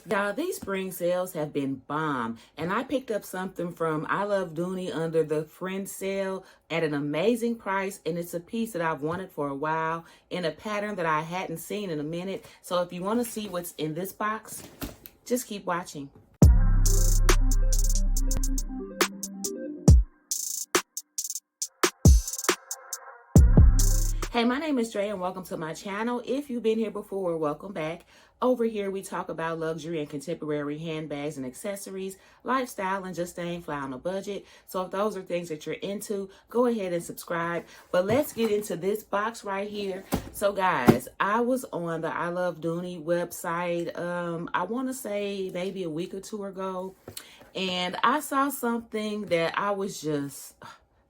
Y'all, these spring sales have been bomb, and I picked up something from I Love Dooney under the friend sale at an amazing price, and it's a piece that I've wanted for a while in a pattern that I hadn't seen in a minute. So if you want to see what's in this box, just keep watching. Hey, my name is Dre and welcome to my channel. If you've been here before, welcome back. Over here, we talk about luxury and contemporary handbags and accessories, lifestyle, and just staying fly on a budget. So if those are things that you're into, go ahead and subscribe. But let's get into this box right here. So guys, I was on the I Love Dooney website, I want to say maybe a week or two ago, and I saw something that I was just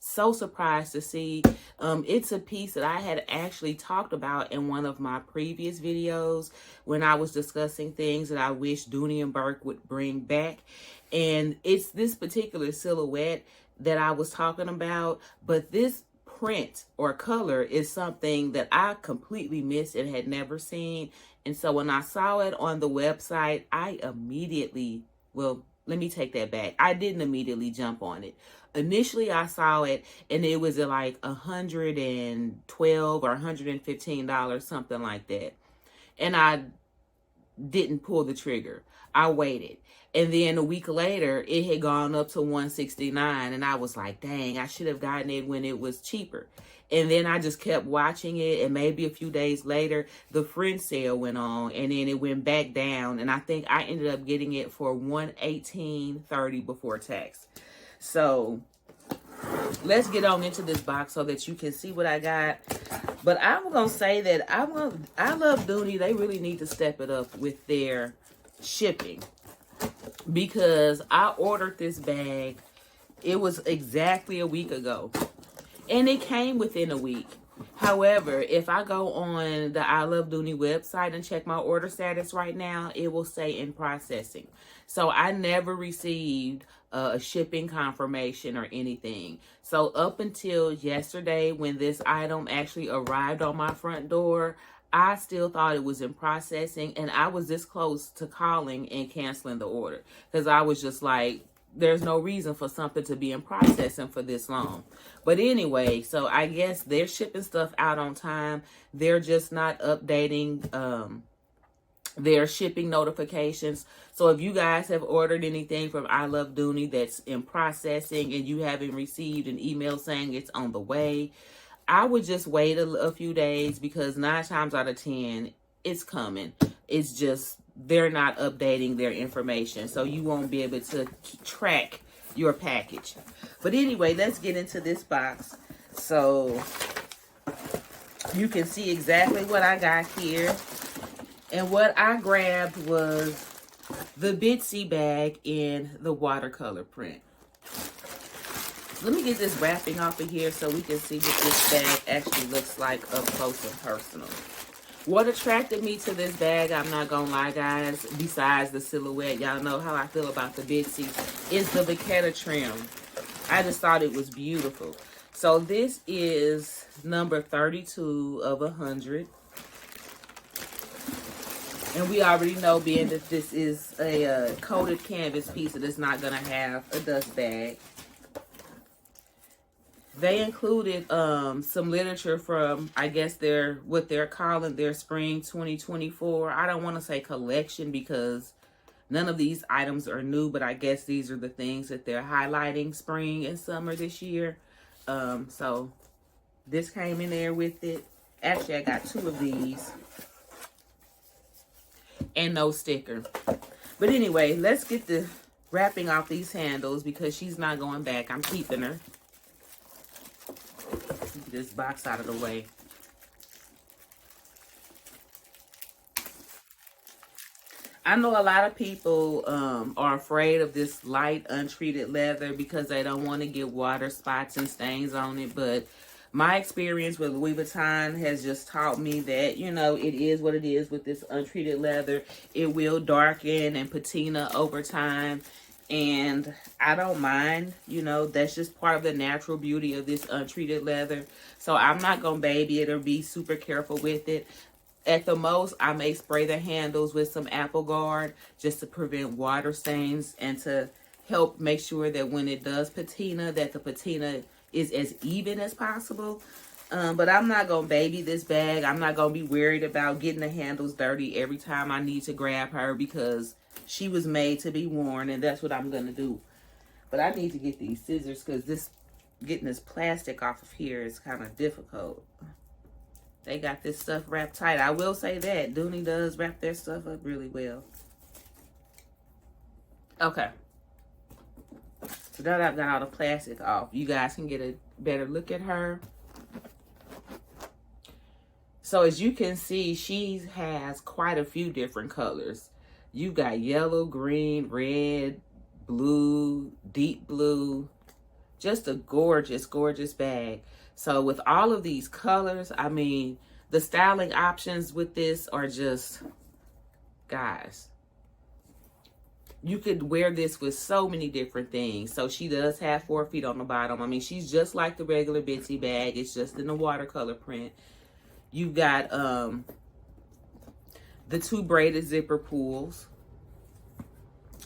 so surprised to see. It's a piece that I had actually talked about in one of my previous videos when I was discussing things that I wish Dooney and Bourke would bring back. And it's this particular silhouette that I was talking about, but this print or color is something that I completely missed and had never seen. And so when I saw it on the website, I immediately, well, let me take that back. I didn't immediately jump on it. Initially, I saw it and it was at like $112 or $115, something like that. And I didn't pull the trigger. I waited. And then a week later, it had gone up to $169. And I was like, dang, I should have gotten it when it was cheaper. And then I just kept watching it. And maybe a few days later, the friend sale went on. And then it went back down. And I think I ended up getting it for $118.30 before tax. So let's get on into this box so that you can see what I got. But I'm going to say that I Love Dooney. They really need to step it up with their shipping, because I ordered this bag. It was exactly a week ago and it came within a week. However, if I go on the I Love Dooney website and check my order status right now, it will say in processing. So I never received a shipping confirmation or anything. So up until yesterday, when this item actually arrived on my front door, I still thought it was in processing, and I was this close to calling and canceling the order because I was just like, there's no reason for something to be in processing for this long. But anyway, so I guess they're shipping stuff out on time. They're just not updating their shipping notifications. So if you guys have ordered anything from I Love Dooney that's in processing and you haven't received an email saying it's on the way, I would just wait a few days, because 9 times out of 10, it's coming. It's just they're not updating their information, so you won't be able to track your package. But anyway, let's get into this box so you can see exactly what I got here. And what I grabbed was the Bitsy bag in the watercolor print. Let me get this wrapping off of here so we can see what this bag actually looks like up close and personal. What attracted me to this bag, I'm not gonna lie guys, besides the silhouette, y'all know how I feel about the Bitsy, is the Vachetta trim. I just thought it was beautiful. So this is number 32 of 100. And we already know, being that this is a coated canvas piece, that it's not going to have a dust bag. They included some literature from, I guess, what they're calling their spring 2024. I don't want to say collection because none of these items are new, but I guess these are the things that they're highlighting spring and summer this year. So this came in there with it. Actually, I got 2 of these. And no sticker. But anyway, let's get the wrapping off these handles because she's not going back. I'm keeping her. Get this box out of the way. I know a lot of people are afraid of this light untreated leather because they don't want to get water spots and stains on it, but my experience with Louis Vuitton has just taught me that, you know, it is what it is with this untreated leather. It will darken and patina over time, and I don't mind. You know, that's just part of the natural beauty of this untreated leather. So I'm not going to baby it or be super careful with it. At the most, I may spray the handles with some Apple Guard just to prevent water stains and to help make sure that when it does patina, that the patina is as even as possible. But I'm not going to baby this bag. I'm not going to be worried about getting the handles dirty every time I need to grab her, because she was made to be worn, and that's what I'm going to do. But I need to get these scissors, because getting this plastic off of here is kind of difficult. They got this stuff wrapped tight. I will say that Dooney does wrap their stuff up really well. Okay. So now that I've got all the plastic off, you guys can get a better look at her. So as you can see, she has quite a few different colors. You got yellow, green, red, blue, deep blue. Just a gorgeous, gorgeous bag. So with all of these colors, I mean, the styling options with this are just, guys, you could wear this with so many different things. So she does have 4 feet on the bottom. I mean, she's just like the regular Bitsy bag. It's just in the watercolor print. You've got the 2 braided zipper pulls.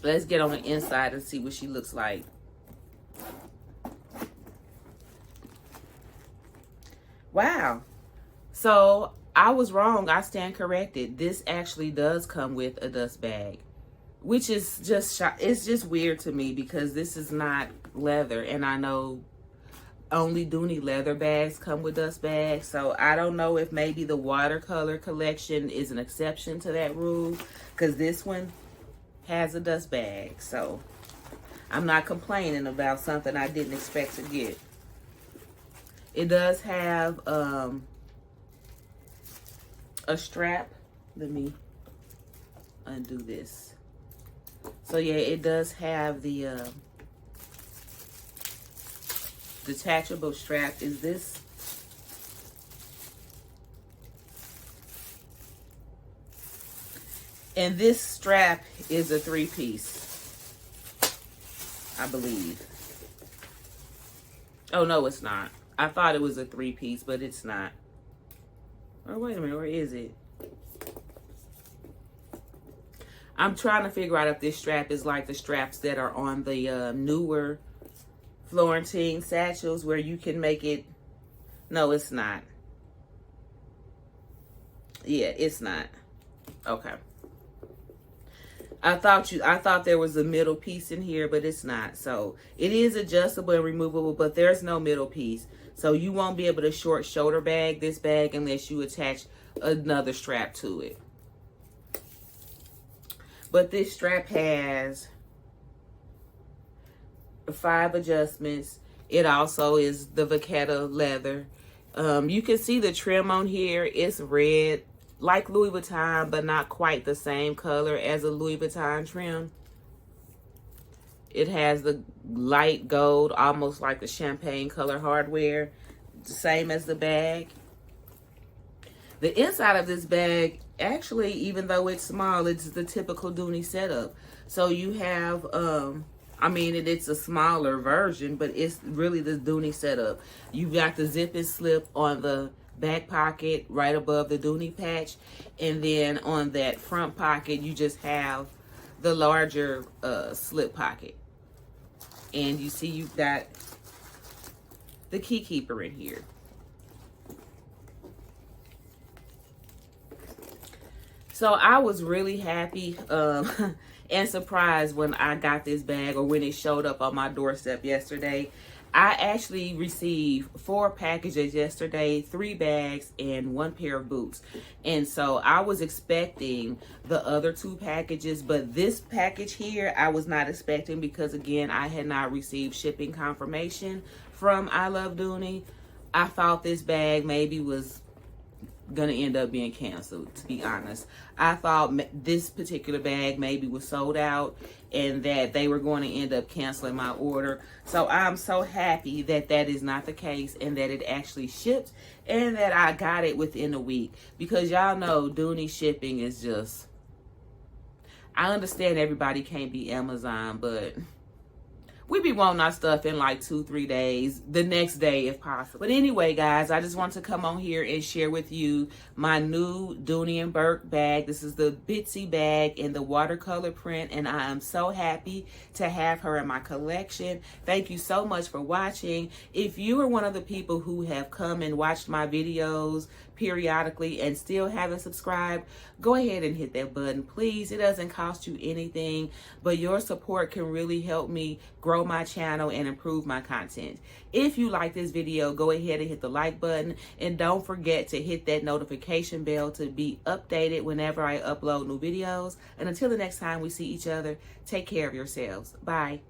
Let's get on the inside and see what she looks like. Wow. So I was wrong. I stand corrected. This actually does come with a dust bag, which is just, it's just weird to me because this is not leather. And I know only Dooney leather bags come with dust bags. So I don't know if maybe the watercolor collection is an exception to that rule, because this one has a dust bag. So I'm not complaining about something I didn't expect to get. It does have a strap. Let me undo this. So yeah, it does have the detachable strap. Is this? And this strap is a 3-piece, I believe. Oh no, it's not. I thought it was a 3-piece, but it's not. Oh, wait a minute, where is it? I'm trying to figure out if this strap is like the straps that are on the newer Florentine satchels where you can make it. No, it's not. Yeah, it's not. Okay. I thought there was a middle piece in here, but it's not. So it is adjustable and removable, but there's no middle piece. So you won't be able to short shoulder bag this bag unless you attach another strap to it. But this strap has 5 adjustments. It also is the Vachetta leather. You can see the trim on here. It's red, like Louis Vuitton, but not quite the same color as a Louis Vuitton trim. It has the light gold, almost like the champagne color hardware, same as the bag. The inside of this bag, actually, even though it's small, it's the typical Dooney setup. So you have, I mean, it's a smaller version, but it's really the Dooney setup. You've got the zip and slip on the back pocket right above the Dooney patch. And then on that front pocket, you just have the larger slip pocket. And you see you've got the key keeper in here. So I was really happy and surprised when I got this bag, or when it showed up on my doorstep yesterday. I actually received 4 packages yesterday, 3 bags and 1 pair of boots. And so I was expecting the other 2 packages, but this package here I was not expecting because, again, I had not received shipping confirmation from I Love Dooney. I thought this bag maybe was gonna end up being canceled, to be honest. I thought this particular bag maybe was sold out and that they were going to end up canceling my order. So I'm so happy that that is not the case and that it actually shipped and that I got it within a week, because y'all know Dooney shipping is just, I understand everybody can't be Amazon, but we be wanting our stuff in like 2-3 days, the next day if possible. But anyway, guys, I just want to come on here and share with you my new Dooney and Bourke bag. This is the Bitsy bag in the watercolor print, and I am so happy to have her in my collection. Thank you so much for watching. If you are one of the people who have come and watched my videos periodically and still haven't subscribed, go ahead and hit that button, please. It doesn't cost you anything, but your support can really help me grow my channel and improve my content. If you like this video, go ahead and hit the like button, and don't forget to hit that notification bell to be updated whenever I upload new videos. And until the next time we see each other, take care of yourselves. Bye.